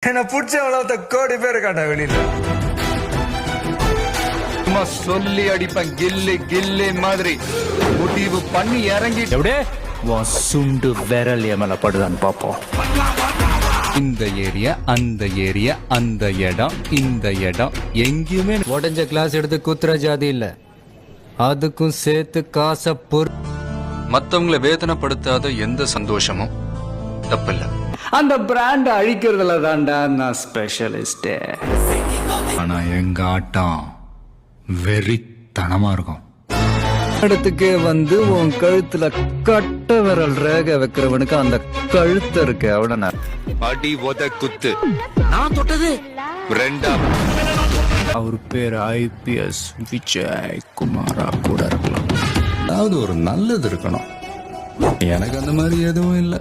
என்ன பிடிச்சவள கோடி பேர் காட்ட வெளியில சும்மா சொல்லி அடிப்பேன் கில்லி கில்லி மாதிரி முடிவு பண்ணி இறங்கி எப்படியே சுண்டு விரல் எமல படுதான்னு பாப்போம். இந்த ஏரியா அந்த ஏரியா அந்த இடம் இந்த இடம் எங்கேயுமே உடஞ்ச கிளாஸ் எடுத்து குத்துற ஜாதி இல்ல, அதுக்கும் சேர்த்து காசை மத்தவங்களை வேதனைப்படுத்தாத எந்த சந்தோஷமும் தப்பில்லை. அந்த பிராண்ட் அழிக்கிறதுல தான்டா நான் ஸ்பெஷலிஸ்ட். ஆனா எங்க ஆட்டம் வெறித்தனமா இருக்கும். இடத்துக்கே வந்து உன் கழுத்துல கட்ட விரல் ரேக வைக்கிறவனுக்கு அந்த கழுத்து இருக்கு அவ்வளவு. அடி உத குத்து நான் தொட்டது ரெண்டாம். அவர் பேர் IPS விஜய் குமாரா கூட இருக்கலாம். அதாவது ஒரு நல்லது இருக்கணும். எனக்கு அந்த மாதிரி எதுவும் இல்லை.